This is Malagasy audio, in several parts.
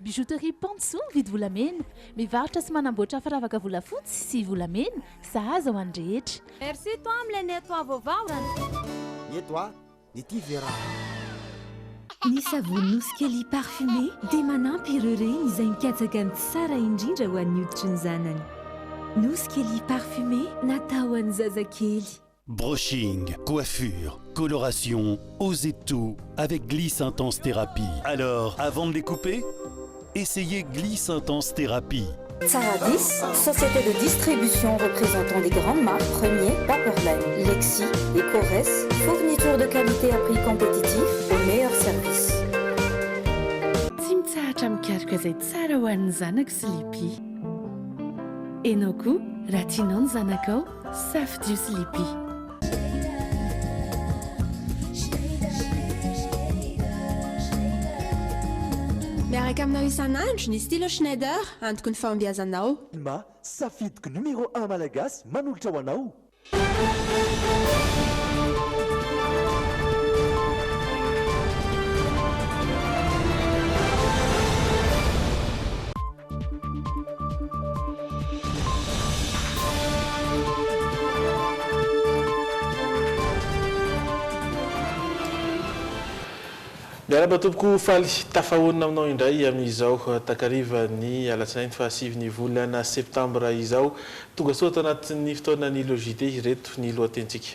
bijouterie Panso vidy volamena mivarotra sy manamboatra firavaka volafotsy sy volamena sahaza ho any rehetra. Merci toi am'ilay nettoie vaovao. Nettoie ny ty vera. Ny savony nosy kely parfumé dia manampy ireo reny izay mikatsaka ny tsara indrindra ho an'ny hoditry ny zanany. Nosy kely parfumé natao ho an'ny zazakely. Brushing, coiffure, coloration, osez tout avec Gliss Intense Thérapie. Alors, avant de les couper, essayez Gliss Intense Thérapie. Saradis, société de distribution représentant les grandes marques Premier, Paperline, Lexi et Corès, fourniture de qualité à prix compétitif au meilleur service. Tsy mikarika izay tsara ho an'ny zanako sy lipi. Enao koa raha tianao ny zanakao safidio sy lipi. Miaraka aminao isan'andro ny stylo Schneider antoko ny fahombiazanao. Ma safidiko numéro 1 malagasy manolotra ho anao. Miaraba tompoko faly tafahoana aminao indray amin'izao takariva ny alatsinainy fa 7 volana septambra izao tonga soa tao anatin'ny fotoana ny logité ireto ny lohatentsika.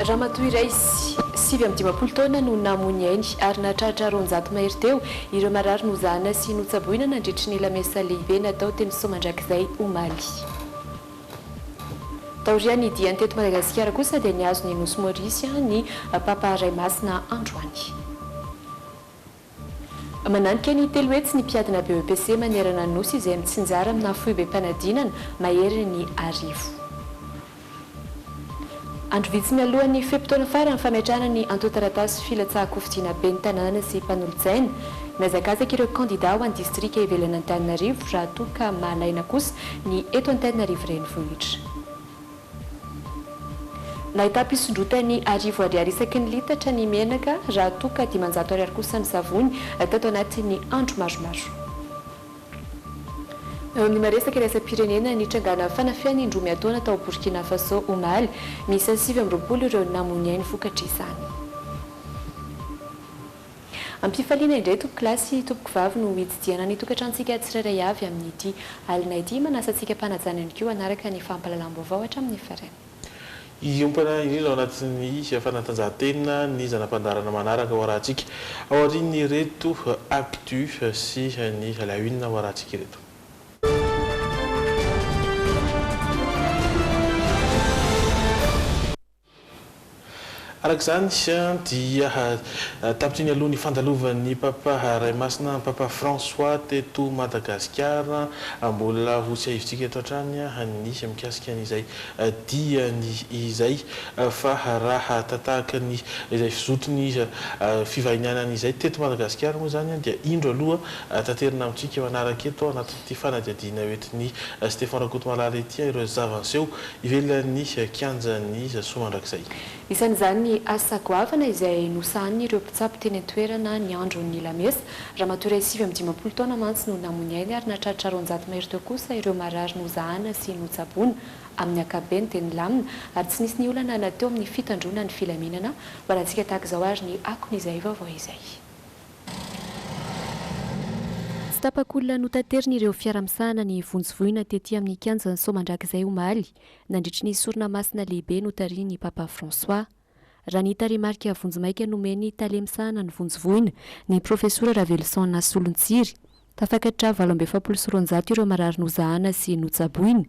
Ramatoa iray 7 taona no namony ainy ary nahatratra 200 mahery teo ireo marary nozahana sy notsaboina nandritry ny lamesa lehibe natao teny Soamandrakizay omaly. Taoriany diany teto Madagasikara kosa dia niazo ny Nosy Maurice ny Papa Raimasina androany. Mananika ny telo hetsy ny mpiadina BEPC manerana ny nosy izay mitsinjara amina foibe mpanadinana mahery ny arivo. Andro vitsy mialoha ny feptaona farany fametrahana ny antoataratasy filatsahako fidiana be ny tanàna sy mpanolotsaina miazakazaka ireo kandida ho any distrika ivelany Antananarivo raha toa ka malaina kosa ny eto Antananarivo renivohitra. Nahita mpisondrotany arivo ariary isaky ny litatra ny menaka raha toa ka 500 ariary kosa ny savony tato anatin'ny andro maromaro. Ny maresaka iraisam-pirenena nitrangana fanafiany indromy ataona tao Burkina Faso omaly misy 7 ireo namony ainy vokatra izany. Ampifaliana indray tompo-kilasy tompo-kivavy no hididiana ny tokantrantsika tsirairay avy amin'ity alina ity manasantsika mpanajana ihany koa anaraka ny fampahalalam-baovao hatramin'ny farany. Iompana indrindra ao anatin'ny fanatanjahantena ny zanam-pandarana manaraka ho arahantsika ao aorian'ny reto actu sy ny la une ho arahantsika ireto. Arak'izany dia tapitriny aloha ny fandalovan'ny Papa Raimasina Papa François teto Madagasikara mbola ho tsy ahivintsika eto hatrany ny mikasika an'izay diany izay fa raha tatahaka ny izay fizotony fivahinianana izay teto Madagasikara moa zany dia indro aloha tanterina amintsika manaraka eto anatin'ity fanadiadiana oetiny Stéphane Rakotomalala ety ireo zavanseho ivelan'ny kianjan'ny Soamandrakizay. Isan'izany asa goavana izay nosahan'ny ireo mpitsabo teny an-toerana ny andron'ny lamesa ramatoa iray 7 taona mantsy no namony ainy ary nahatratra 200 mahery teo kosa ireo marary nozahana sy notsaboina amin'ny ankabeny teny lamina ary tsy nisy ny olana nateo amin'ny fitandrona ny filaminana mbarantsika tahaka izao ary ny akon'izay vaovao izay. Tsy tapakolona notanteriny ireo fiara-misahana ny vonjivoina tetỳ amin'ny kianjan'ny Soamandrakizay omaly nandritry ny sorona masina lehibe notariany Papa François. Raha ny tarimarika vonjimaika nomeny talemisahana ny vonjivoina ny profesora Ravelson Nasolontsiry tafakatra 720 ireo marary nozahana sy notsaboina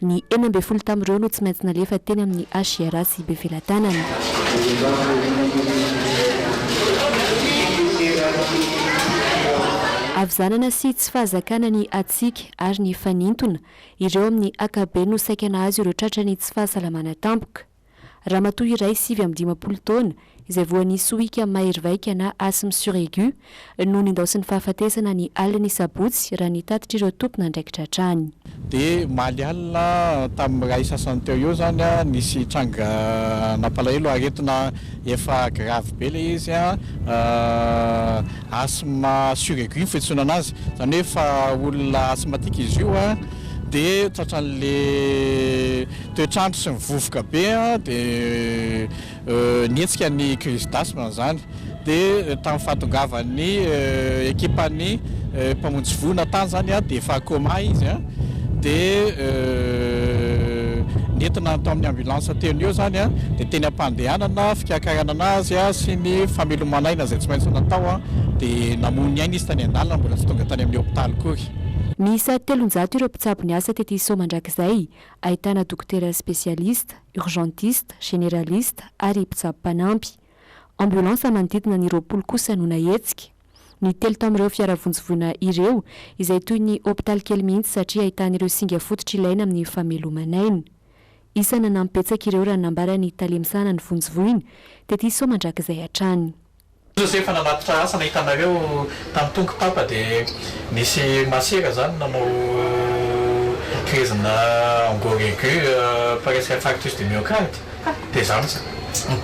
ny 40 tamin'ireo no tsy maintsy nalefa teny amin'ny HRA sy Bevelantanana. Avizanana sy tsy fahazakana ny atsika ary ny fanintona ireo amin'ny akabe no saikana azy ireo tratrany tsy fahasalamana tampoka. Ramatoa iray 7 taona izay voan'ny sohika mahery vaika na asthme suraigu no nindaosy ny fahafatesana ny alina sabotsy raha ny tatitra ireo tompona ndraikitra hatrany. Dia maly alina tamin'ny ray sasany teo eo zany nisy tranga napalahelo aretina efa grave be le izy asma suraigu fitsona anazy zany hoe fa olona asthmatique izy io a dia tratran'le toetrandro sy mivovoka be a dia nietsika ny crise d'asthme zany dia tamin'ny fahatongavany ekipany mpamonjy vona tany zany a dia efa coma izy a dia nentina atao amin'ny ambulance teny eo zany a dia teny ampandehanana fikakarana anazy a sy ny famelomanaina izay tsy maintsy natao a dia namony aina izy tany an-dalana mbola tsy tonga tany amin'ny hôpitaly kory. Miisa 300 ireo mpitsabo ny asa tety Soa mandrakizay, ahitana dokotera spesialista, urgentiste, généraliste ary mpitsabo mpanampy. Ambulance manodidina ny 20 kosa no nahetsika. Ny telo tamin'ireo fiaravonjovona ireo izay toy ny hôpitaly kely mihitsy satria ahitana ireo singa fototra ilaina amin'ny famelomanaina. Isana nampetsaka ireo raha nambara ny talemsana ny vonjovoina tety Soa mandrakizay hatrany. Zay efa nanatitra asa nahitanareo tamin'ny tongo papa dia nisy masera zany nanao crise-na engorgeux presque infarctus du myocarde dia zany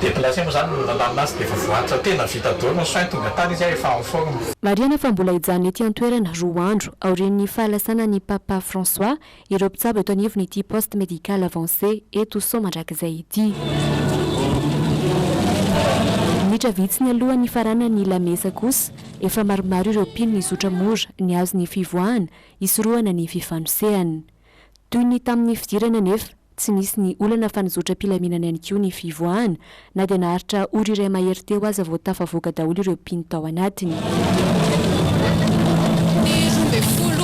déplacé moa zany nalamina azy dia efa voanitra tena vita daholo ny soin tonga tany izy efa en forme. Mariana fa mbola hijanona ety an-toerana roa andro aorian'ny fahalasana ny papa François ireo mpitsabo eto anivon'ity poste médical avancé eto Soa mandrakizay ity. Nitra vitsy ny aloha ny farana ny lamesa kosa efa maromaro ireo mpino ny zotra mora ny azo ny fivoahana isorohana ny fifanosehana. Toy ny tamin'ny fidirana nefa tsy nisy ny olana fa nizotra mpilaminana ihany koa ny fivoahana na dia naharitra ory iray mahery teo aza vao tafavoaka daholo ireo mpino tao anatiny.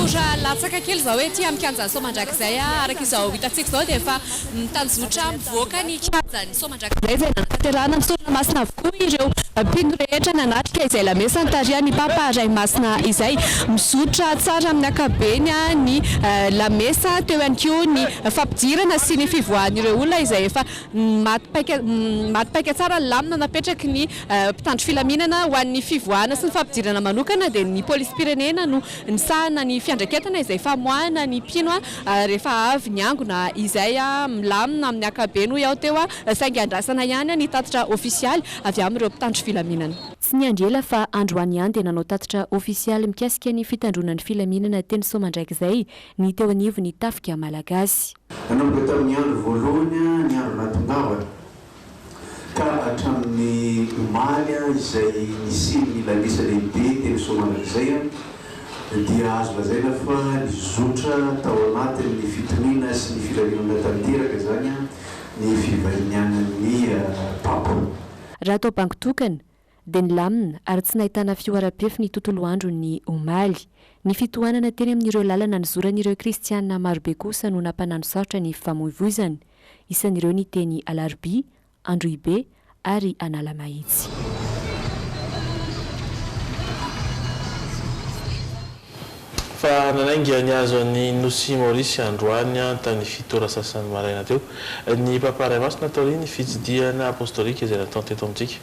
Raha latsaka kely zao hoe ty amin'ny kianjan'ny Soa mandrakizay araka izao hitantsika zao dia efa mitanjotra mivoaka ny kianjan'ny Soa mandrakizay izay nanatanterahana misorona masina avokoa ireo mpino rehetra nanatrika izay lamesa nitaria ny papa ray masina izay mizotra tsara amin'ny akabeny ny lamesa teo ihany koa ny fampidirana sy ny fivoahan'ireo olona izay efa matipaika tsara lamina napetraky ny mpitandro filaminana ho an'ny fivoahana sy ny fampidirana manokana dia ny polisim-pirenena no nisahana ny fiandraketana izay famoahana ny mpino rehefa avy ny angona izay milamina amin'ny akabeny ho ao teo saingy andrasana ihany ny tatitra ofisialy avy amin'ireo mpitandro filaminana. Tsy ny andrela fa androany ihany dia nanao tatitra ofisialy mikasika ny fitandronan'ny filaminana teny Soa mandrakizay ny teo anivo ny tafika malagasy. Nanao tamin'ny andro voalohany ny andro natongavana ka hatramin'ny omaly izay nisy ny lamesa lehibe teny Soa mandrakizay dia azo lazaina fa nizotra tao anatin'ny fitonina sy ny filaminana tanteraka zany ny fivahinianan'ny papa. Raha atao banky tokana dia nilamina ary tsy nahitana fioara-pefy ny tontolo andro ny omaly. Ny fitohanana teny amin'ireo lalana nizoran'ireo kristianina marobe kosa no nampanano sarotra ny famoivoizana. Isan'ireo ny teny Alarobia, Androibe ary Analamahitsy. Fa nanainga ny azo ny Nosy Maurice androany tamin'ny fitora sasany maraina teo ny papa ray masina tao ny fitsidiana apostolika izay natao teto amintsika.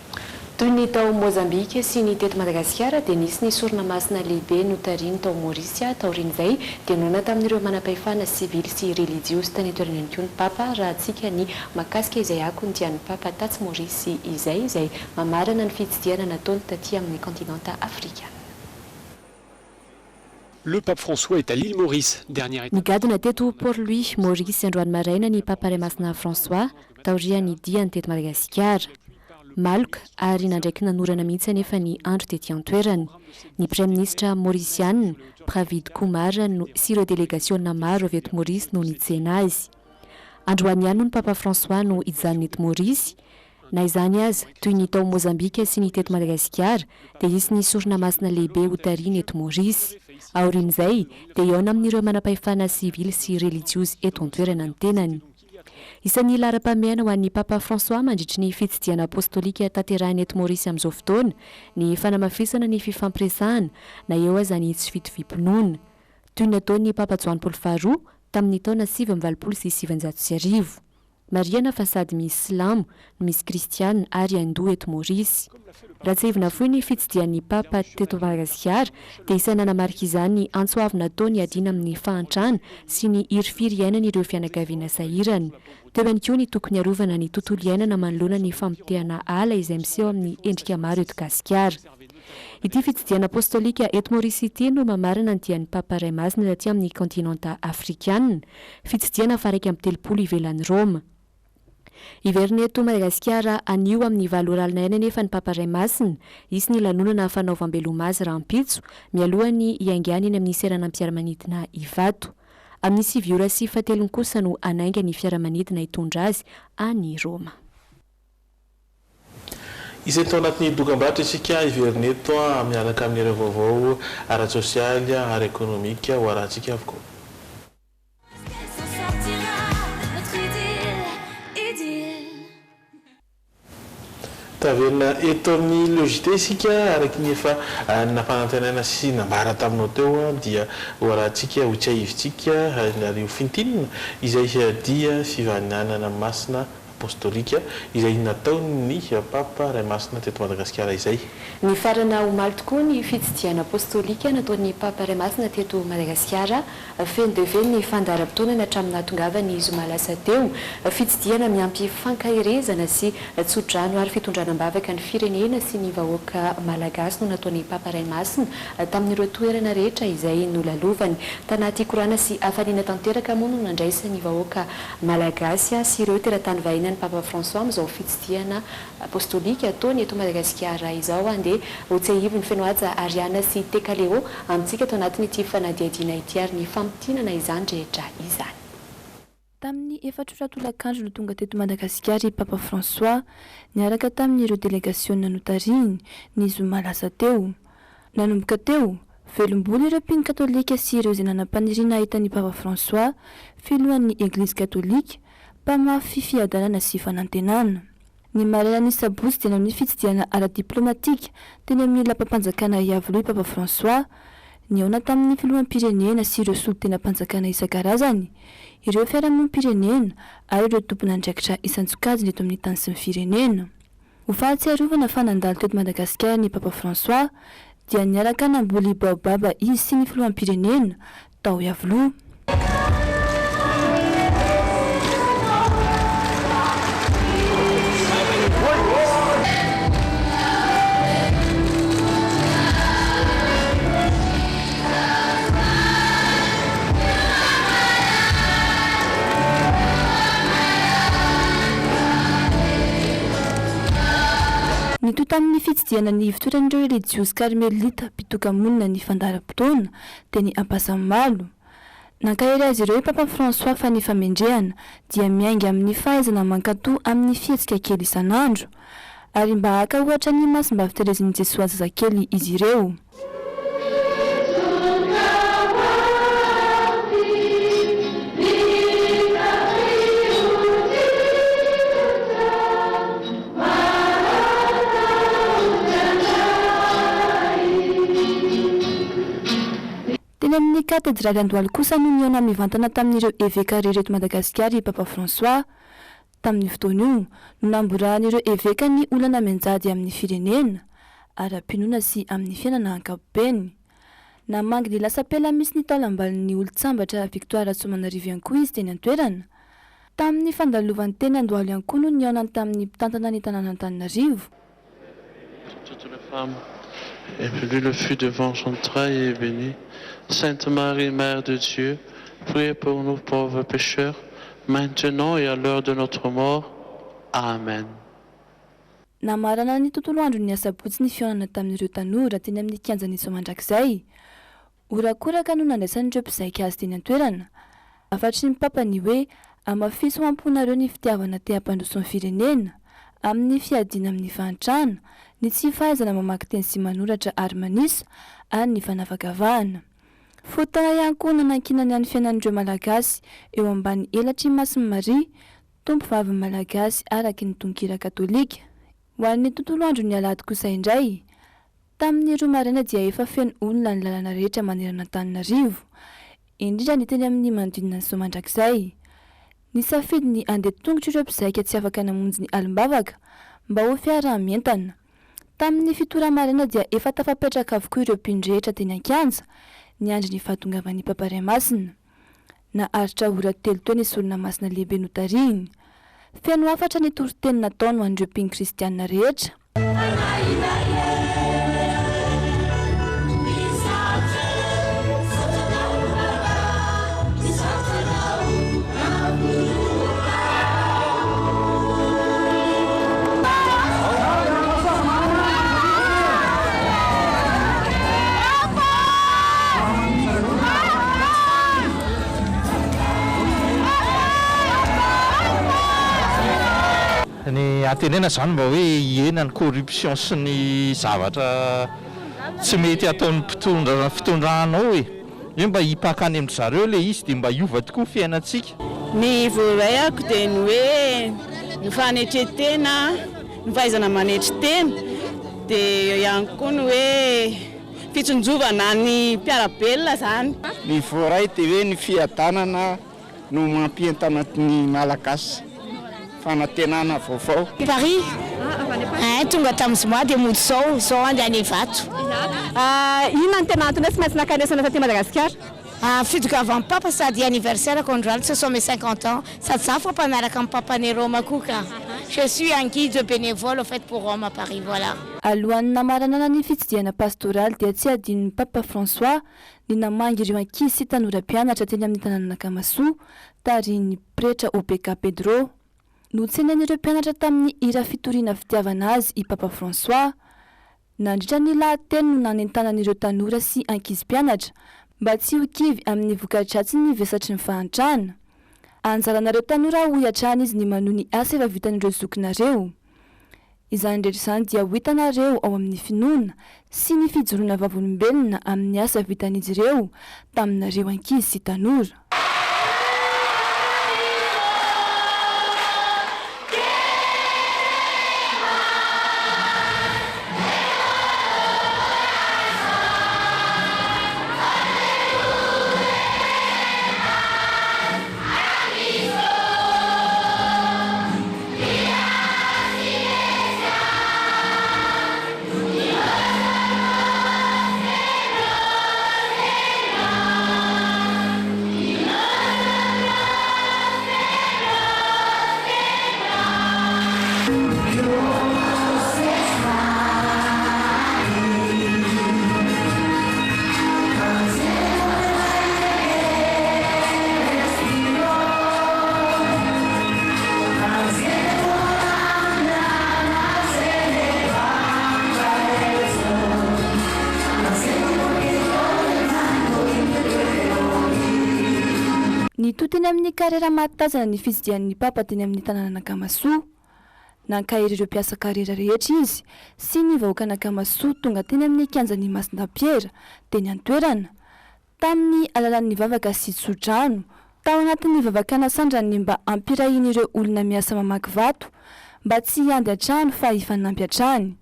Toy ny tao Mozambika sy ny teto Madagasikara dia nisy ny sorona masina lehibe notariany tao Maurice taorian'izay dia nona tamin'ireo manam-pahefana civil sy religieux tany toerana ihany koa ny papa raha antsika ny makasika izay ako ny dian'ny papa tatsy Maurice izay mamarana ny fitsidiana nataony taty amin'ny continent africain. Le pape François est à l'île Maurice, dernière étape. Nigadona teto Port-Louis Maurice androany maraina ny papa ray masina François taoriany diany teto Madagasikara. Maloka ary nandraiky nanorana mihitsy anefa ny andro tety an-toerana. Ny Prime Ministre mauricianina Pravid Kumar sy ireo délégationna maro avy eto Maurice no nitsena azy. Androany ihany no ny papa François no hijanona eto Maurice. Na izany aza toy ny tao Mozambika sy ny teto Madagasikara dia isy ny sorona masina lehibe hotariany eto Maurice. Aorian'izay dia eo amin'ireo manam-pahefana civil sy religieux eto an-toerana ny tenany. Isan'ny lara-pameana ho an'ny papa François mandritry ny fitsidiana apostolika tanterahany eto Maurice amin'izao fotoana ny fanamafisana ny fifampiresahana na eo aza ny tsy fitoviam-pinoana. Toy ny nataony papa Joany Paul faharoa tamin'ny taona 1970. Mariana fa sady misy silamo no misy kristiana ary hindoa eto Maurice. Raha tsy hevina foy ny fitsidian'ny papa teto Madagasikara dia isana namarika izany ny antsoavy nataony adina amin'ny fahantrana sy ny hirifiry iainana ireo fianakaviana sahirana teo ihany koa ny tokony arovana ny tontolo iainana manoloana ny famotehana ala izay miseho amin'ny endrika maro eto Gasikara. Ity fitsidiana apostolika eto Maorisy ity no mamarina ny dian'ny Papa Iray Masina aty amin'ny kontinanta afrikana, fitsidiana faraiky amin'ny 30 ivelan'ny Roma. Iverina eto Madagasikara anio amin'ny 7 lalina eny nefa ny Papa Iray Masina, isy ny lanonana fanaovam-beloma azy rahampitso mialohany hiaingany eny amin'ny seranam fiaramanidina Ivato. Amin'ny 7:07 kosa no anainga ny fiaramanidina hitondra azy any Roma. Izay tao anatin'ny dokam-barotra isika iverina eto miaraka amin'ireo vaovao ara-sosialy, ara-ekonomika ho arahantsika avokoa. Taverina eto amin'ny logité isika araky ny efa nampanantenana sy nambara taminao teo dia ho arahantsika ho tsaivitsika nareo fintinina izay dia fivaninanana masina apostolika izay nataony Papa Iray Masina teto Madagasikara izay. Ny farana omaly tokoa ny fitsidiana apostolika nataon'ny Papa Iray Masina teto Madagasikara, feno dia feno ny fandaharam-potoana ny hatramin'ny nahatongavany zoma lasa teo, fitsidiana miampy fankahirezana sy tsodrano ary fitondranam-bavaka ny firenena sy ny vahoaka malagasy no nataon'ny Papa Iray Masina tamin'ireo toerana rehetra izay nolalovany. Tanaty korana sy hafaliana tanteraka moa no nandraisany vahoaka malagasy sy ireo teratany vahiny Papa François amin'izao fitsidiana apostolika ataony eto Madagasikara izao andeha ho tsehiviny feno aja Ariana sy Tekaleo amintsika tao anatin'ity fanadihadiana ity ary ny fampitinana izany rehetra izany. Tamin'ny efatra tolakandro no tonga teto Madagasikara Papa François niaraka tamin'ireo délégation notariny ny zoma lasa teo. Nanomboka teo velom-boly ireo mpino katolika sy ireo izay nanam-paniriana ahitan'ny Papa François filohan'ny Église catholique mpamafy fiadanana sy fanantenana. Ny maraina ny sabotsy dia namin'ny fitsidiana ara-diplomatika teny amin'ny lapam-panjakana iavoloha Papa François niaona tamin'ny filoham-pirenena sy ireo solon-tenam-panjakana isan-karazany, ireo fiarahamonim-pirenena ary ireo tompona andraikitra isan-tsokajiny eto amin'ny tany sy ny firenena. Ho fahatsiarovana fa nandalo teto Madagasikara ny Papa François dia niaraka namboly baobaba izy sy ny filoham-pirenena tao iavoloha. Nito tamin'ny fitsidiana ny fitoeran'ireo religiosy karmelita mpitoka-monina ny fandaharam-potoana dia ny ampasamalo. Nankahery azy ireo Papa François fa ny famendrehana dia miainga amin'ny fahaizana mankatoa amin'ny fihetsika kely isan'andro ary mba haka ohatra ny masim-bavy Terezin'i Jesoa zazakely izy ireo. Amin'ny katedraly Andohalo kosa no niona mivantana tamin'ireo évêka rehetra Madagasikara Papa François. Tamin'ny fotoana io no namborahan'ireo évêka ny olana menjady amin'ny firenena, ara-pinoana sy amin'ny fiainana ankapobeny. Namangy ny lasapela misy ny taolambalin'ny olotsambatra Victoire Tsomanarivo ihany koa izy teny an-toerana. Tamin'ny fandalovan'ny teny Andohalo ihany koa no niona tamin'ny mpitantana ny tanàna Antananarivo. Et plus le fruit de vos entrailles est béni. Sainte Marie, Mère de Dieu, priez pour nous pauvres pécheurs, maintenant et à l'heure de notre mort. Amen. Namarana ny tontolo andro ny asabotsy ny fiaonana tamin'ireo tanora teny amin'ny kianjan'ny Somandrakizay. Orakoraka no nandraisan'ireo mpizaika azy teny an-toerana. Afatry ny Papa ny hoe amafiso amponareo ny fitiavana te hampandrosoan'ny firenena amin'ny fiadiana amin'ny fahantrana, ny tsy fahaizana mamaky teny sy manoratra ary manisa ary ny fanavakavahana. Fotona ihany koa nanankinany any fiainan'ireo malagasy eo ambany elatry Masin'i Maria, tompo vavy malagasy araky ny tonkira katolika. Ho an'ny tontolo andro ny alahady kosa indray, tamin'ny roa maraina dia efa feno olona ny lalana rehetra manerana Antananarivo, indrindra ny teny amin'ny manodidina ny Somandrakizay. Ny safidy ny andeha tongotra ireo mpizaika tsy afaka namonjy ny alimbavaka mba ho fiarah-mientana. Tamin'ny fitora maraina dia efa tafapetraka avokoa ireo mpino-rehetra teny an-kianja niandry ny fahatongavan'ny Papa Iray Masina. Naharitra ora 3 teo ny sorona masina lehibe notariny. feno afatra ny toriteny nataony ho an'ireo mpino kristianina rehetra. Ny antenena zany mba hoe hiena ny corruption sy ny zavatra tsy mety ataon'ny fitondranao e. Io mba hipakany amin'ny zareo le izy dia mba hiova tokoa fiainantsika. Ny voarayako dia ny hoe ny fanetretena, ny fahaizana manetry tena, dia ihany koa ny hoe fitsonjovana ny mpiarabelona zany. Ny voaray dia hoe ny fiadanana no mampientana ny malagasy. Fanantenana vaovao. Paris. Tonga tamin'ny zoma dia mody zao andeha any Vato. Inona ny tena antony hoe tsy maintsy nakanesana taty Madagasikara? Fitokavany papa sady anniversaire conjoint, ce sont mes 50 ans. Sady za fampanaraka amin'ny papanay Roma koa ka. Je suis un guide bénévole au fait pour Rome à Paris, voilà. Alohan'ny namaranana ny fitsidiana pastoraly dia tsy adin'ny papa François ny namangy ireo ankizy sy tanora mpianatra teny amin'ny tanàna Kamasoa tarihin'ny pretra OPK Pedro. Notsenan'ireo mpianatra tamin'ny hira fitoriana fitiavana azy i papa François, nandritra ny lahateny no nanentanan'ireo tanora sy ankizy mpianatra mba tsy ho kivy amin'ny voka-dratsy ny vesatry ny fahantrana. Anjaranareo tanora ho hiatrana izy ny manohy ny asa efa vitan'ireo zokinareo. Izany rehetra izany dia ho hitanareo ao amin'ny finoana sy ny fijoroana vavolombelona amin'ny asa vitan'izy ireo taminareo ankizy sy tanora. Teny amin'ny karera mahatazana ny fitsidian'ny papa teny amin'ny tanàna Kamasoa. Nankahiry ireo mpiasa karera rehetra izy sy ny vahoaka Kamasoa tonga teny amin'ny kianjan'ny Masindapiera teny an-toerana tamin'ny alalan'ny vavaka sy tsodrano tao anatin'ny vavakana sandrany mba ampirahiny ireo olona miasa mamaky vato mba tsy handy hatrany fa hifanampy hatrany.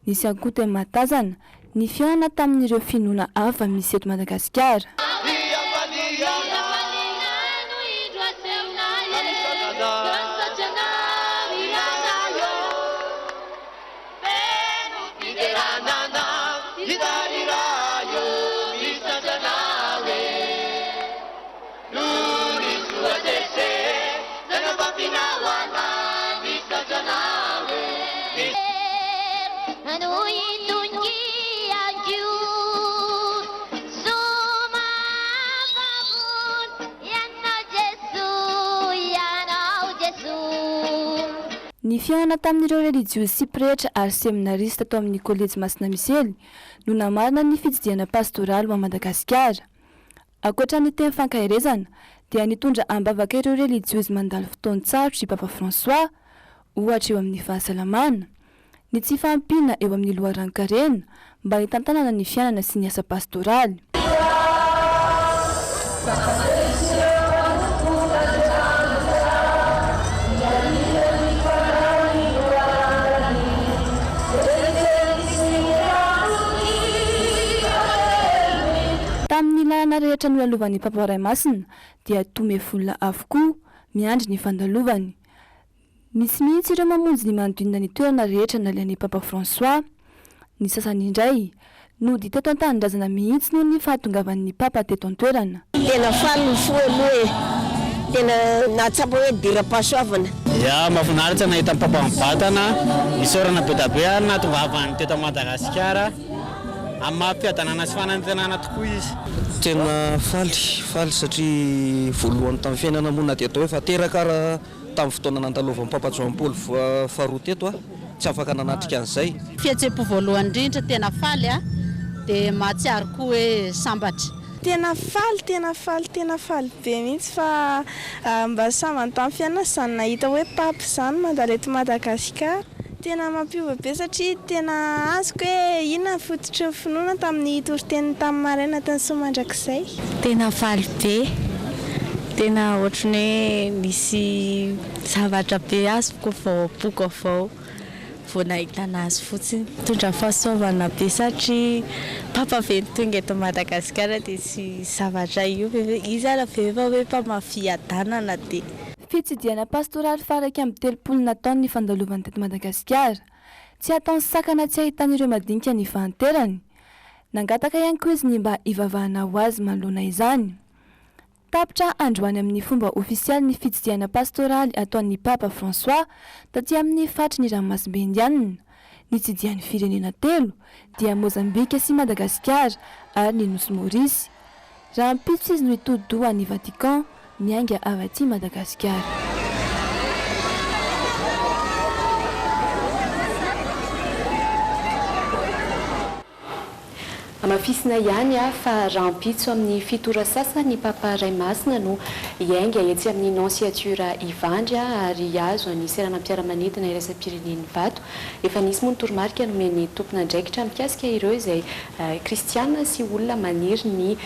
Nisy ihany koa teny mahatazana ny fihaonana tamin'ireo finoana hafa misy eto Madagasikara. Ny fihaonana tamin'ireo religieux sy pretra ary seminarista tao amin'ny kolejy Masina Misely no namarina ny fitsidiana pastoraly ao Madagasikara. Ankoatra ny teny fankahirezana dia nitondra ambavaka ireo religieux mandalo fotoan-tsarotra i papa François ohatra eo amin'ny fahasalamana, ny tsy fahampiana eo amin'ny loharan-karena mba hitantanana ny fiainana sy ny asa pastoraly. Tamin'ny lalana rehetra nolalovan'ny papa Raimasina dia tome volona avokoa miandry ny fandalovany. Misy mihitsy ireo mamonjy ny manodinina ny toerana rehetra nalain'ny papa François. Ny sasany indray no dita teto an-tanindrazana mihitsy noho ny fahatongavan'ny papa teto an-toerana. Tena faly ny folo e, tena natsapa hoe dira-pahasoavana. dia mahafinaritra nahita ny papa mibatana nisorana be da be na tovavany teto Madagasikara amin'ny maha-piadanana sy fanantenana tokoa izy. Tena faly satria voalohany tamin'ny fiainana moa na dia atao hoe fa teraka raha tamin'ny fotoana nandalovan'ny papa Jean Paul faharoa teto tsy afaka nanatrika an'izay. Fihetsepo voalohany indrindra tena faly dia mahatsiaro koa hoe sambatra. Tena faly be mihitsy fa mba samany tamin'ny fiainana izany nahita hoe papa izany mandalo eto Madagasikara. Tena mampiova be satria tena azoko hoe inona fototry ny finoana tamin'ny toriteny tamin'ny maraina tany Soamandrakizay. Tena faly be, tena ohatrany hoe nisy zavatra be azoko vao boka vao nahita anazy fotsiny. Mitondra fahasoavana be satria papa ve tonga eto Madagasikara dia sy zavatra io izy ala ve efa hoe mpamafiadanana dia. Fitsidiana pastoraly faraka amin'ny 30 taona ny fandalovany teto Madagasikara. Tsy ataony sakana tsy ahitan'ireo madinika ny ivanterany. Nangataka ihany koa izy ny mba hivavahana ho azy manoloana izany. Tapitra androany amin'ny fomba ofisialy ny fitsidiana pastoraly ataon'ny Papa François taty amin'ny fatry ny ranomasimbe indianina. Ny tsidian'ny firenena telo dia Mozambika sy Madagasikara ary ny Nosy Maurice. Raha ampitso izy no hitodi-doha ny Vatican mianga avy aty Madagasikara. Amafisina ihany fa raha ampitso amin'ny fitora sasany ny Papa Raimasina no hiainga etsy amin'ny nonsiatura Ivandry ary azo ny seranam-piaramanidina iraisam-pirenen'ny Vato. Efa nisy moa ny toromarika nomen'ny tompona andraikitra mikasika ireo izay kristiana sy olona maniry ny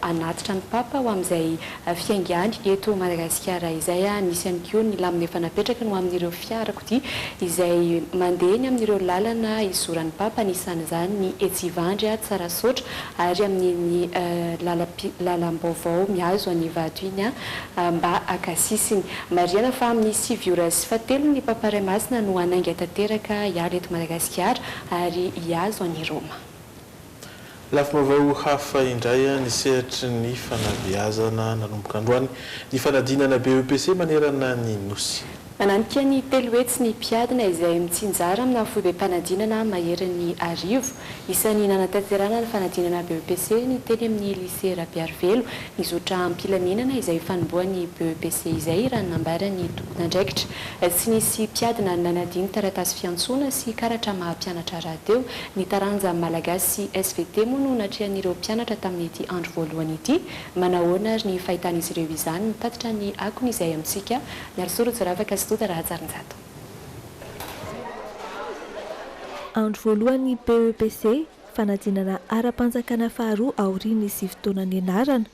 anatitra ny Papa ho amin'izay fiaingany eto Madagasikara izay. Nisy ihany koa ny lamina efa napetraka no amin'ireo fiarakodia izay mandeha ny amin'ireo lalana izoran'ny Papa nisan'izany ny etsy Ivandry Sotra ary amin'ny lalam-baovao miazo any Vato iny mba akasisiny. Mariana fa amin'ny 7 ny Papa Raimasina no anainga tanteraka hiala eto Madagasikara ary hiazo any Roma. Lafim-baovao hafa indray nisehatra ny fanabeazana nanomboka androany ny fanadinana BEPC manerana ny Nosy. Mananika ny telo hetsy ny mpiadina izay mitsinjara amina foibem-panadinana maheran'ny arivo. Isan'ny nanatanterana ny fanadinana BEPC ny teny amin'ny lycée Rabearivelo nizotra ampilaminana izay fanomboan'ny BEPC izay raha nambarany tompona andraikitra. Tsy nisy mpiadina nanadiny taratasy fiantsona sy karatra maha-mpianatra rahateo. Ny taranja malagasy sy SVT moa no natrehan'ireo mpianatra tamin'ity andro voalohany ity. Manahoana ary ny fahitan'izy ireo izany nitatitra ny akony izay amintsika miaro soratra ravaka andro voalohany BEPC fanadinana ara-panjakana faharoa aoriany sy fotoana ny anarana.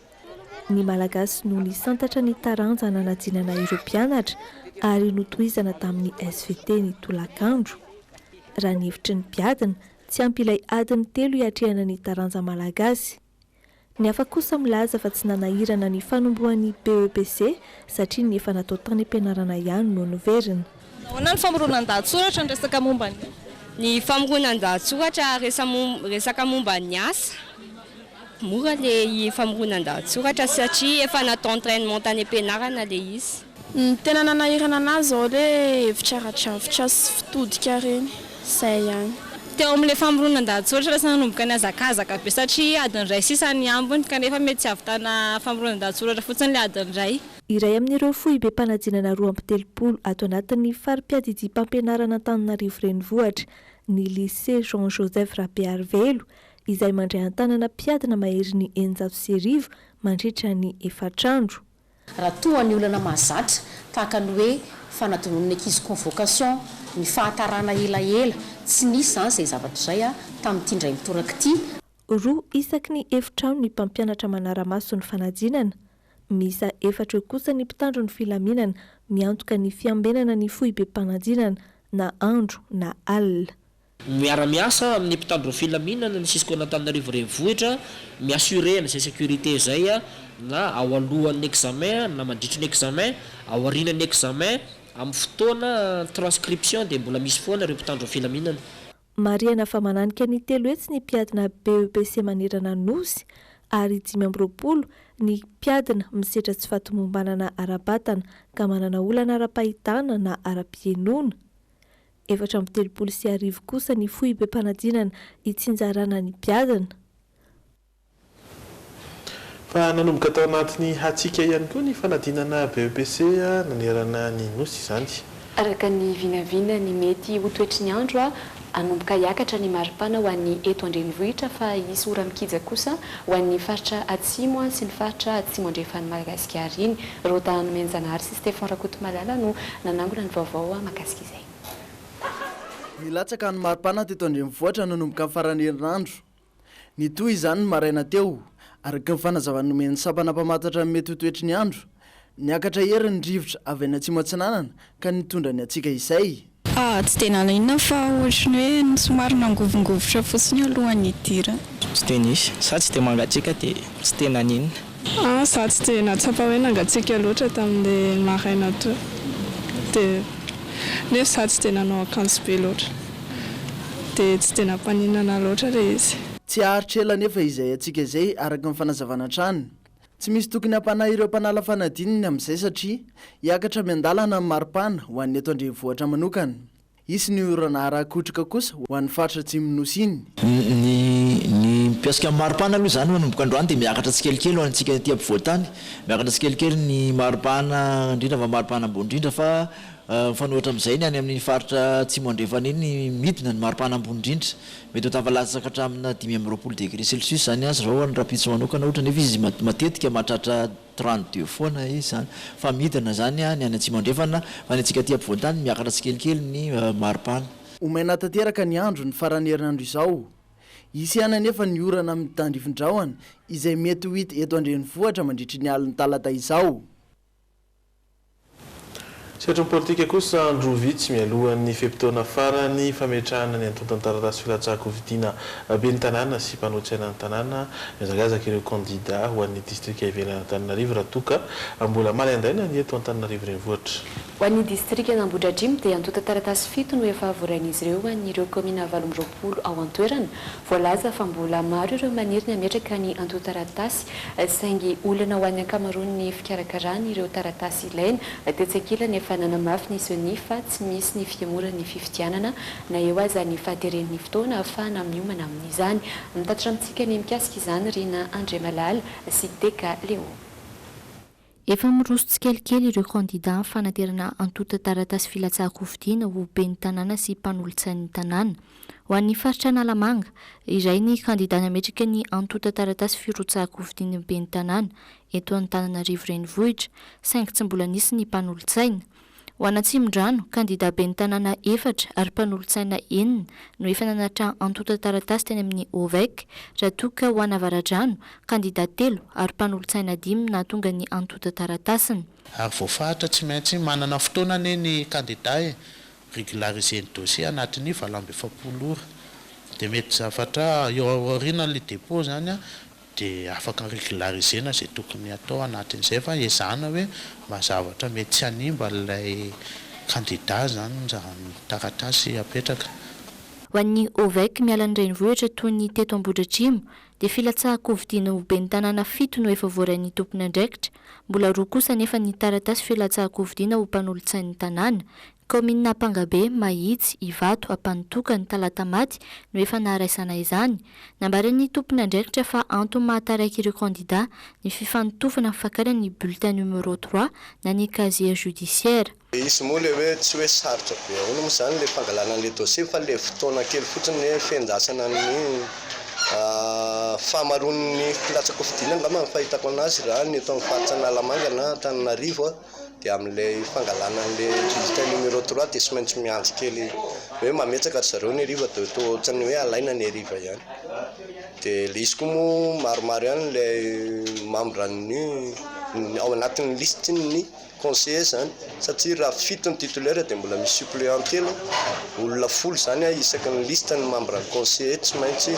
Ny malagasy no nisantatra ny taranja nanadinana ireo mpianatra ary notohizana tamin'ny SVT ny tolakandro. Raha ny hevitry ny mpiadina tsy ampy ilay adiny 3 hiatrehana ny taranja malagasy. Ny hafa kosa milaza fa tsy nanahirana ny fanomboan'ny BEPC satria ny efa natao tany ampianarana ihany no noverina. Nahoana ny famoronan-dahatsoratra ny resaka momba ny famoronan-dahatsoratra resaka momba ny asa. Mora le famoronan-dahatsoratra satria efa natao entraînement tany ampianarana le izy. Tena nanahirana anazy zao le hevitra sy fitodika reny izay ihany. Teo amin'ilay famoronan-dahatsoratra lasa nanomboka ny hazakazaka be satria adiny iray sisa ny ambiny kanefa mety tsy ahavitana famoronan-dahatsoratra fotsiny le adiny iray. Iray amin'ireo foibem-panadinana 2 ato anatin'ny farim-piadidim-pampianarana Antananarivo renivohitra ny lycée Jean Joseph Rabearivelo izay mandray an-tanana mpiadina mahery ny 900 mandritra ny 4 andro. Raha toa ny olana mahazatra tahaka ny hoe fanadinon'ny ankizy convocation ny fahatarana elaela tsy nisy izany izay zavatra izay tamin'ity indray mitoraka ity. Roa isaky ny efitrano ny mpampianatra manara-maso ny fanadinana. Misa 4 kosa ny mpitandro ny filaminana miantoka ny fiambenana ny foibem-panadinana na andro na alina. Miara-miasa amin'ny mpitandro ny filaminana ny sisiko Antananarivo renivohitra miassurena izay sécurité izay na ao alohan'ny examen na mandritry ny examen ao aorian'ny examen amin'ny fotoana transcription dia mbola misy foana ireo mpitandro ny filaminana. Mariana fa mananika ny telo hetsy ny mpiadina BEPC manerana Nosy ary 5 ny mpiadina misetra tsy fahatomombanana ara-batana ka manana olana ara-pahitana na ara-pienona. 430 kosa ny fohy be mpanadinana hitsinjarana ny mpiadina. Fa nanomboka tao anatin'ny hatsika ihany koa ny fanadinana BEPC nanerana ny nosy izany. Araka ny vinavina ny mety ho toetry ny andro anomboka hiakatra ny maripana ho an'ny eto andrenivohitra fa isy ora mikija kosa ho an'ny faritra atsimo sy ny faritra atsimo andrefan'ny Madagasikara iny. Rotano Menjanary sy Stéphane Rakotomalala no nanangona ny vaovao mahakasika izay. Milatsaka ny maripana teto andrenivohitra nanomboka amin'ny farany herinandro. Ny toy izany ny maraina teo araka ny fanazavana nomen'ny sapana mpamatatra ny mety ho toetry ny andro. Niakatra hery ny rivotra avy any atsimo atsinanana ka nitondra ny atsika izay. Tsy tena inona fa ohatrany hoe somary nangovongovotra fotsiny alohan'ny hidira. Tsy tena isy, sa tsy dia mangatsika dia tsy tena ninona. Za tsy dia natsapa hoe nangatsika loatra tamin'ilay maraina to. Dia nefa za tsy dia nanao akanjo be loatra. Dia tsy dia nampaninana loatra ilay izy. Tsy aharitra ela nefa izay atsika izay araka ny fanazavana trano. Tsy misy tokony hampanahy ireo mpanala fanadininy amin'izay satria hiakatra miandalana amin'ny maripana ho an'ny eto andrenivohitra manokana. Isy ny orana arakotrika kosa ho an'ny faritra Atsimonosy iny. Ny mpiasika amin'ny maripana aloha izany manomboka androany dia miakatra tsikelikely ho antsika aty ampovoantany. Miakatra tsikelikely ny maripana indrindra fa maripana ambony indrindra fa mifanohitra amin'izay ny any amin'ny faritra atsimo andrefana iny midina ny maripana ambony indrindra. Mety ho tavalatsaka hatramina 20 degré Celsius zany azy raha ny rapitso manokana ohatra nefa izy matetika mahatratra 32 foana izy zany fa midina zany ny any atsimo andrefana fa ny antsika aty ampovoantany miakatra tsikelikely ny maripana. Omaina tanteraka ny andro ny farany herinandro izao. Isy ihany anefa ny orana amin'ny tandrifindrahona izay mety ho hita eto andrenivohitra mandritry ny aliny talata izao. Sehatry ny politika kosa Androvitsy mialohan'ny fepitaona farany fametrahana ny antony taratasy filatsahako vidiana be ny tanàna sy mpanohatsaina ny tanàna miazakazaka ireo kandida ho an'ny distrika ivelany Antananarivo raha toka mbola maly andaina ny eto Antananarivo renivohitra. Ho an'ny distrika Nambodratrimo dia antota taratasy fito no efa voarain'izy ireo ho an'ireo komina 20 ao an-toerana. Voalaza fa mbola maro ireo maniry ny ametraka ny antota taratasy saingy olana ho an'ny ankamaroan'ny fikarakarany ireo taratasy ilaina tetsakila nefa nanamafy ny sony fa tsy misy ny fiamorany fifidianana na eo aza ny fahateren'ny fotoana ahafahana miomana amin'izany. Mitatitra amintsika ny mikasika izany Rina André Malala sy Deka Leo. Efa miroso tsikelikely ireo kandida fanaterana antota taratasy filatsahako vidiana ho ben'ny tanàna sy mpanolotsain'ny tanàna. Ho an'ny faritra Analamanga, iray ny kandida nametraka ny antota taratasy firotsahako vidiana ben'ny tanàna eto Antananarivo renivohitra, saingy tsy mbola nisy ny mpanolotsaina. Ho an'ny Atsimondrano, kandida ben'ny tanàna 4 ary mpanolotsaina 9 no efa nanatra antota taratasy teny amin'ny OVEC, raha toka ho an'ny Avaradrano, kandida 3 ary mpanolotsaina 5 na tonga ny antota taratasiny. Ary voafahatra tsy maintsy manana fotoana ny kandida régulariser ny dossier anatin'ny 27 ora. Dia mety zavatra eo aorianan'ilay dépôt zany dia afaka régularisena izay tokony atao anatin'izay fa ezahana hoe mazavatra mety tsy hanimba ilay kandida zany taratasy apetraka. Ho an'ny OVEC miala ny renivohitra toy ny teto Ambohidratrimo dia filatsahako vidiana ho ben'ny tanàna 7 no efa voarain'ny tompony andraikitra. Mbola 2 kosa nefa ny taratasy filatsahako vidiana ho mpanolotsain'ny tanàna. Komina Pangabe, Mahitsy, Ivato, Ampanontokany, Talatamaty no efa naharaisana izany. Nambaran'ny tompony andraikitra fa antony mahataraiky ireo kandida ny fifanotofana fakarany ny bulletin numéro 3 na ny casier judiciaire. Isy moa le hoe tsy hoe sarotra be ahoana moa zany le fangalana an'le dossier fa le fotoana kely fotsiny hoe fiendasana ny fahamaroan'ny filatsako vidiana angamba ny fahitako anazy raha ny eto amin'ny faritra Analamanga na Antananarivo dia amin'ilay fangalana an'le bulletin numéro 3 dia sy maintsy miandry kely hoe mametsaka zareo ny hariva dia ohatrany hoe alaina ny hariva ihany. Dia le izy koa moa maromaro ihany ilay membre-ny ao anatin'ny liste ny conseiller zany satria raha 7 ny titulaire dia mbola misy suppléant kely olona 10 zany isaky ny liste ny membre ny conseiller tsy maintsy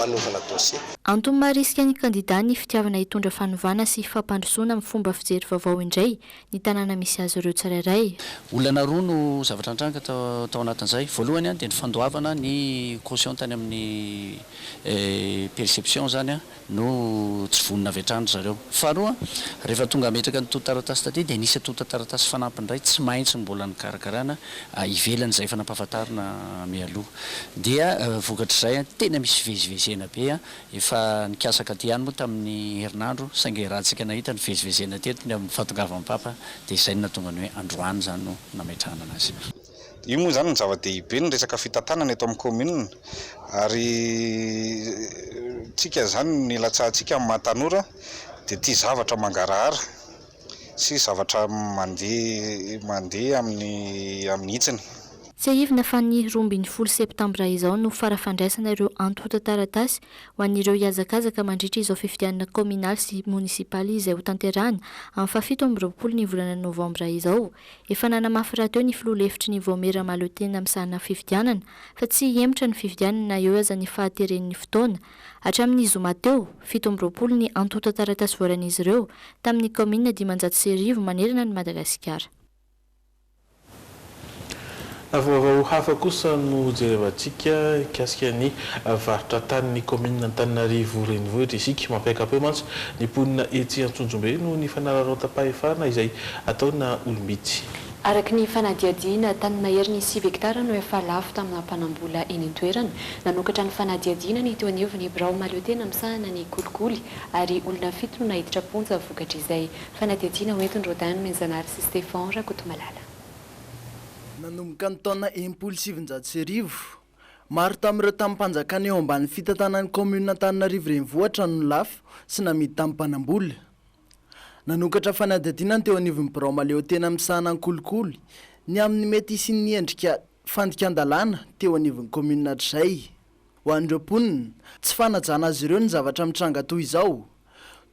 manovana dossier. Antony maharisika ny kandida ny fitiavana hitondra fanovana sy fampandrosoana amin'ny fomba fijery vaovao indray ny tanàna misy azy ireo tsirairay. Olana roa no zavatra antranga tao anatin'izay. Voalohany dia ny fandoavana ny caution tany amin'ny perception zany no tsy vonona avy hatrany zareo. Faharoa, rehefa tonga ametraka ny toto-taratasy taty dia nisy toto-taratasy fanampindray tsy maintsy mbola ny karakarana ivelan'izay fanampahafantarina mialoha. Dia vokatr'izay tena misy vezivezena be efa nikasaka ty ihany moa tamin'ny herinandro saingy rahantsika nahita ny vezivezena teto ny amin'ny fahatongavan'ny papa dia izay no natonga ny hoe androany zany no nametrahana anazy. Io moa zany ny zava-dehibe ny resaka fitantanana eto amin'ny commune ary tsika zany ny latsahantsika amin'ny mahatanora dia ity zavatra mangarahara sy zavatra mandeha amin'ny hitsiny. Tsy ahivina fa ny 12 septambra izao no farafandraisana ireo antotan-taratasy ho an'ireo hiazakazaka mandritra izao fifidianana communal sy munisipaly izay ho tanterahana amin'ny 17 ny volana novambra izao. Efa nanamafy rahateo ny filoha hevitry ny Voamera Malotena misahana fifidianana fa tsy hiemitra ny fifidianana eo aza ny fahateren'ny fotoana. Hatramin'ny zoma teo 17 ny antotan-taratasy voaran'izy ireo tamin'ny commune Dimanjatoserivo manerana ny Madagasikara. Vaovao hafa kosa no jerevantsika kasika ny varotra tany ny commune Antananarivo renivohitra isika mampiakape mantsy ny ponina Etsy Antsonjombe no ny fanararotam-pahefarana izay ataona olom-bitsy. Araka ny fanadiadiana tany mahery ny 6 hektara no efa lafo tamina mpanambola eny an-toerana. Nanokatra ny fanadiadiana ny teo anivon'ny Brao Malotena misahana ny kolikoly ary olona 7 no nahiditra ponja vokatra izay fanadiadiana hoentiny Rodin Menjanary sy Stéphane Rakotomalala. Nanomboka ny taona 17 maro tamin'ireo tamin'ny mpanjakana eo ambany fitantanan'ny commune Antananarivo renivohitra no lafo sy namidy tamin'ny mpanambola. Nanokatra fanadiadiana teo anivon'ny Brao Malotena misahana ny kolikoly ny amin'ny mety sy ny endrika fandikan-dalàna teo anivon'ny commune hatrizay. Ho an'ireo mponina tsy fanajana azy ireo ny zavatra mitranga toy izao.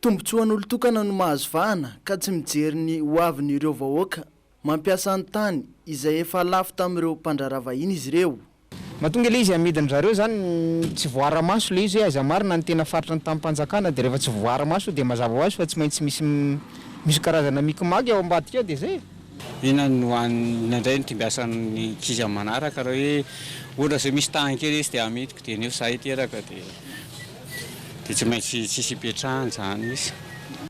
Tombotsoan'olo tokana no mahazo vahana ka tsy mijery ny hoavin'ireo vahoaka mampiasa ny tany izay efa lafo tamin'ireo mpandrara vahiny izy ireo. Mahatonga ilay izy amidiny zareo zany tsy voara-maso ilay izy aiza marina ny tena faritra ny tamin'ny mpanjakana dia rehefa tsy voara-maso dia mazava ho azy fa tsy maintsy misy karazana mikimaky ao ambadika dia zay. Ina no indray ny timbiasan'ny kizy amin'ny manaraka raha hoe ohatra izay misy tany kely izy dia amidiko dia neo sahy teraka dia tsy maintsy tsisy ipetrahany zany izy.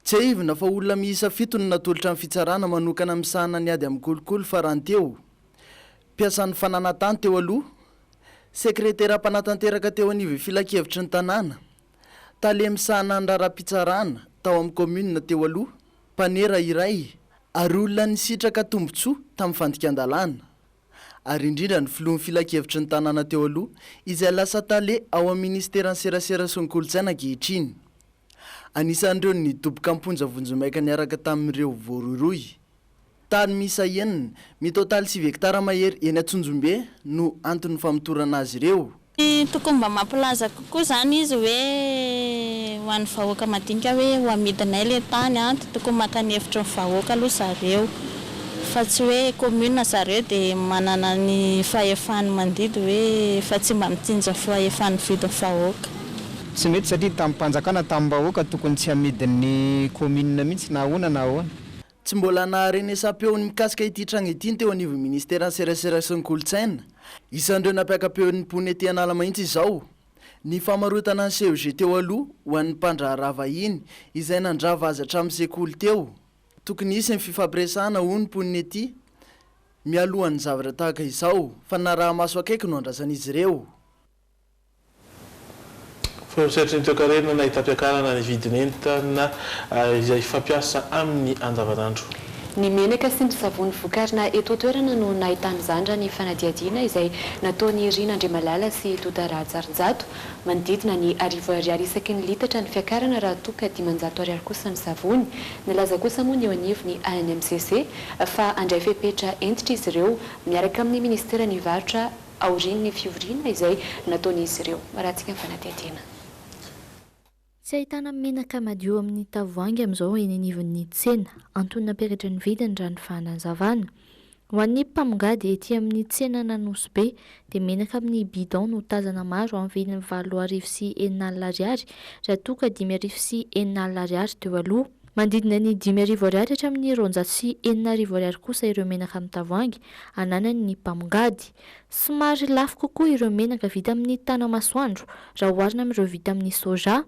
Tsy ahivina fa olona miisa 7 no natolotra amin'ny fitsarana manokana misahana ny ady amin'ny kolikoly farany teo. Mpiasan'ny fananantany teo aloha, sekretera mpanatanteraka teo anivo filakevitry ny tanàna, tale misahana ny raram-pitsarana tao amin'ny commune teo aloha, mpanera iray, ary olona nisitraka tombotsoa tamin'ny fandikan-dalàna. Ary indrindra ny filohan'ny filakevitry ny tanàna teo aloha, izay lasa tale ao amin'ny ministeran'ny serasera sy ny kolontsaina ankehitriny. Anisan'ireo ny doboka amponja vonjomaika niaraka tamin'ireo voaroiroy. Tany misa enina, mitotaly 6 hektara mahery eny Antsonjombe no antony famotorana azy ireo. Tokony mba mampilaza kokoa zany izy hoe ho an'ny vahoaka madinika hoe ho amidinay le tany tokony maka ny hevitra ny vahoaka aloha zareo. Fa tsy hoe commune zareo dia manana ny fahefany mandidy hoe fa tsy mba mitinja fahefany vidin'ny vahoaka. Tsy mety satria tamin'ny mpanjakana tamin'ny vahoaka tokony tsy amidin'ny commune mihitsy na ahoana na ahoana. Tsy mbola nahareny esapeo ny mikasika ity tranga ity teo anivon'ny ministeran'ny serasera sy ny kolontsaina. Isan'ireo nampiakapeo-ny mpony ety Analamahitsy izao ny famarotana ny CEG teo aloha ho an'ny mpandraharaha vahiny izay nandrava azy hatramin'ny sekoly teo. Tokony isy ny fifampiresahana hoy ny mponiny ety mialohan'ny zavatra tahaka izao fa na raha maso akaiky no andrasan'izy ireo. Fieritreritra ny toe-karena na hitam-piakarana ny vidin'entana izay fampiasa amin'ny andavanandro. Ny menaka sy ny savony vokarina eto toerana no nahitany zandra ny fanadiadiana izay nataony Rina Andriamalala sy Tota Rahatsarinjato manodidina ny 1000 ariary isaky ny litatra ny fiakarana raha toa ka 500 ariary kosa ny savony. Nalaza kosa moa ny eo anivony ANMCC fa andray fepetra entitra izy ireo miaraka amin'ny ministera ny varotra aorian'ny fivoriana izay nataon'izy ireo. Rahantsika ny fanadiadiana. Tsy ahitana menaka madio amin'ny tavoahangy amin'izao eny anivon'ny tsena, antonina peratra ny vidiny raha ny fahanazavana. Ho an'ny mpamongady ety amin'ny tsena Nanosobe dia menaka amin'ny bidon no tazana maro amin'ny vidiny 7,4 sy 9 ariary raha toa ka 5,000 sy 9 ariary teo aloha. Mandidina ny 5,000 ariary hatramin'ny 200 sy 9,000 ariary kosa ireo menaka amin'ny tavoahangy ananan'ny mpamongady. Somary lafo kokoa ireo menaka vita amin'ny tanamasoandro raha oharina amin'ireo vita amin'ny soja.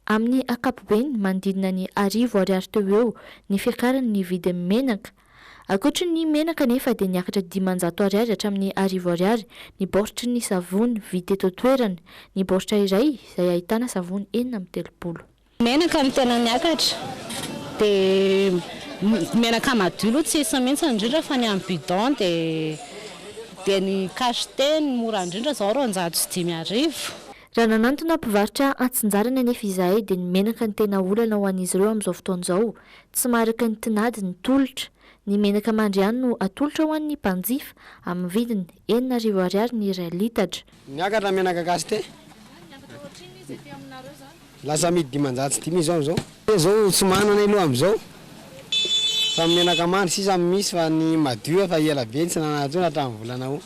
Amin'ny ankapobeny mandidina ny 10,000 ariary teo eo ny fiakarany ny vidin'ny menaka. Ankoatra ny menaka nefa dia niakatra 500 ariary hatramin'ny 10,000 ariary ny baoritra ny savony vita eto toerana. Ny baoritra iray izay ahitana savony 430. Menaka ny tena niakatra dia menaka madio tsy isa mihitsy indrindra fa ny amin'ny bidon dia ny cacheteny mora indrindra zao 250. Raha nanantona mpivarotra antsinjarana anefa izahay dia ny menaka ny tena olana ho an'izy ireo amin'izao fotoan'izao. Tsy maraka ny tinady ny tolotra. Ny menaka mandry ihany no atolotra ho an'ny mpanjifa amin'ny vidiny 4,000 ariary ny 1 litatra. Niakatra menaka cacheteny. Lasa amidy 550 zao. Zao tsy manana aloha amin'izao. Fa menaka mandry sisa misy fa ny madio fa ela be tsy nanajo hatramin'ny volana ao.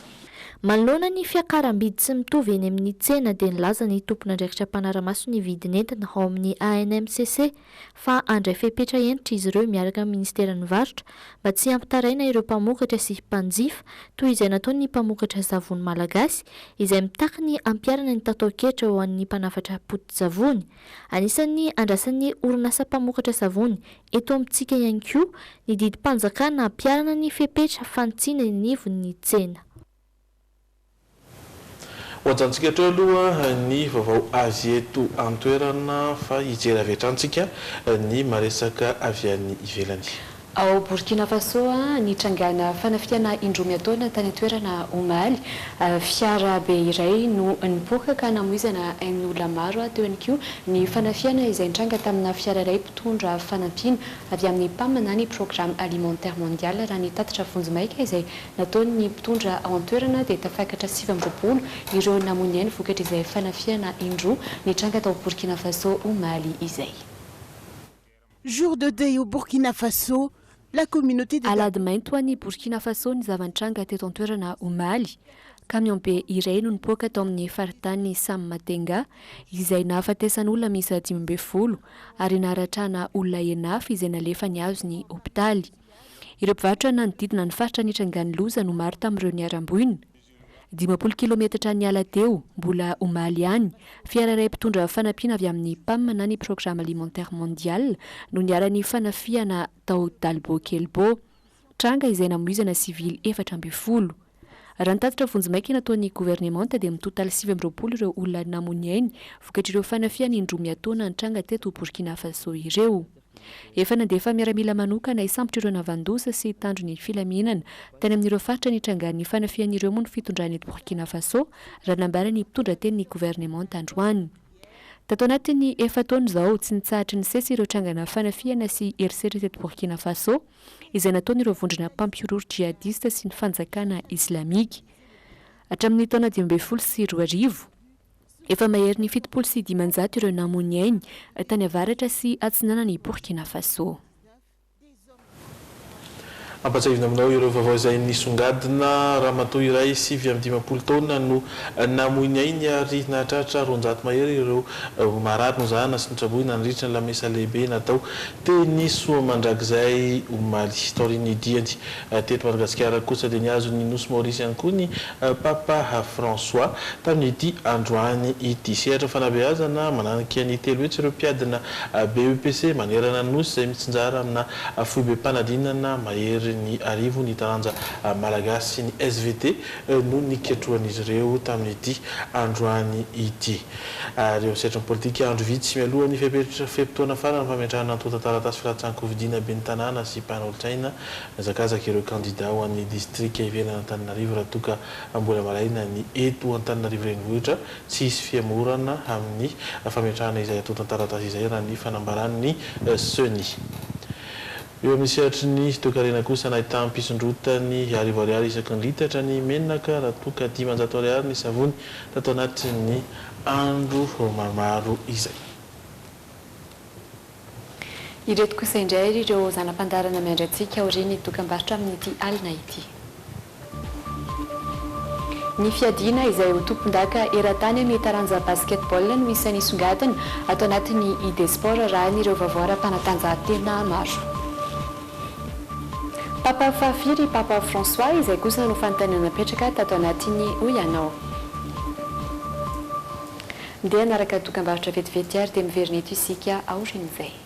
Manoloana ny fiakaram-bidy tsy mitovy eny amin'ny tsena dia nilaza ny tompon'andraikitra mpanaramaso ny vidin'entana ao amin'ny ANMCC fa andray fepetra entitra izy ireo miaraka amin'ny ministeran'ny varotra mba tsy hampitaraina ireo mpamokatra sy mpanjifa toy izay nataony mpamokatra savony malagasy izay mitaka ny ampiarana ny tatao-kevitra ho an'ny mpanafatra poti-tsavony. Anisan'ny andrasan'ny orinasa mpamokatra savony eto amintsika ihany koa ny didim-panjakana ampiarana ny fepetra fantsiana ny ivon'ny tsena. Hoajantsika teo aloha ny vaovao avy eto an-toerana fa hijery avy hatransika ny maresaka avy any ivelany. Ao Burkina Faso nitrangana fanafiana indroa miataona tany toerana omaly fiara be iray no nipoaka ka namoizana ain'ny olona maro teo ihany koa ny fanafiana izay nitranga tamina fiara iray mpitondra fanampiana avy amin'ny PAM na ny programme alimentaire mondial raha ny tatitra vonjimaika izay nataony mpitondra ao an-toerana dia tafakatra 720 ireo namony ainy vokatra izay fanafiana indroa nitranga tao Burkina Faso omaly izay. Jour de deuil au Burkina Faso. La communauté de Alady mainty ho an'ny Burkina Faso ny zava-nitranga teto an-toerana omaly. Kamion be iray no nipoaka tao amin'ny faritany Sam Matenga izay nahafatesan'olona misy 520 ary naharatrana olona enafa izay nalefa ny azo ny hopitaly. Ireo mpivarotra nanodidina ny faritra nitrangany loza no maro tamin'ireo niaram-boina. 20 kilometatra niala teo mbola omaly ihany fiara iray mpitondra fanampiana avy amin'ny PAM na ny programme alimentaire mondial no niara-ny fanafiana tao Dalbo Kelbo tranga izay namoizana civil 420. Raha ny tatitra vonjimaika nataon'ny gouvernemanta dia mitotala 720 ireo olona namony ainy vokatra ireo fanafiana indroa miataona nitranga teto Burkina Faso ireo. Efa nandefa miaramila manokana isambotra ireo navandosa sy tandrony filaminana tany amin'ireo faritra nitrangany fanafian'ireo moa ny fitondrany eto Burkina Faso raha nambara ny mpitondra teny ny gouvernemanta androany. Tato anatin'ny efataona izao tsy nitsahatra ny sesy ireo trangana fanafiana sy eriseritra eto Burkina Faso izay nataon'ireo vondrona mpampiororo jihadista sy ny fanjakana islamika. Hatramin'ny taona 2012 efa mahery ny 700 ireo namony ainy tany avaratra sy atsinanany Burkina Faso. Ampatsahivina aminao ireo vaovao izay nisongadina ramatoa iray 5-10 taona no namoiny ainy ary nahatratra 200 mahery ireo marary no zahana sy nitrabohina nandritra ny lamesa lehibe natao teny Soamandrakizay omaly taoriny diany teto Madagasikara kosa dia niazo ny Nosy Maurice ihany koa ny Papa François tamin'ity androany ity. Sehatra fanabeazana mananiky ny telo hetsy ireo mpiadina BEPC manerana Nosy izay mitsinjara amina foibe mpanadinana mahery ny arivo ny taranja malagasy ny SVT no niketrohan'izy ireo tamin'ity androany ity. Ireo setra politika andro vitsy mialoha ny fepitoana farany fametrahana antota-taratasy filatsan-kovidina be ny tanàna sy mpanolotsaina nazakazaka ireo kandida ho an'ny distrika ivelana Antananarivo raha toka mbola maraina ny eto Antananarivo renivohitra tsy hisy fiamorana amin'ny fametrahana izay antota-taratasy izay raha ny fanambaran'ny SENI. Eo misy hatry ny toekarena kosa nahitany mpisondrotany arivo ariary isaky ny litatra ny menaka raha toka 500 ariary ny savony tato anatin'ny andro maromaro izay. Ireto kosa indray ireo zanam-pandarana miandry antsika aoriany dokam-barotra amin'ity alina ity. Ny fiadiana izay ho tompon-daka eran-tany amin'ny taranja basketball no isan'ny songadina atao anatin'ny idesport raha n'ireo vavoara-panatanjahantena maro. Papa Fafiry Papa François izay kosa no fanontaniana napetraka tato anatin'ny Oyanao. Ndeha naraka dokam-barotra vetivety ary dia miverina eto isika aorin'izay.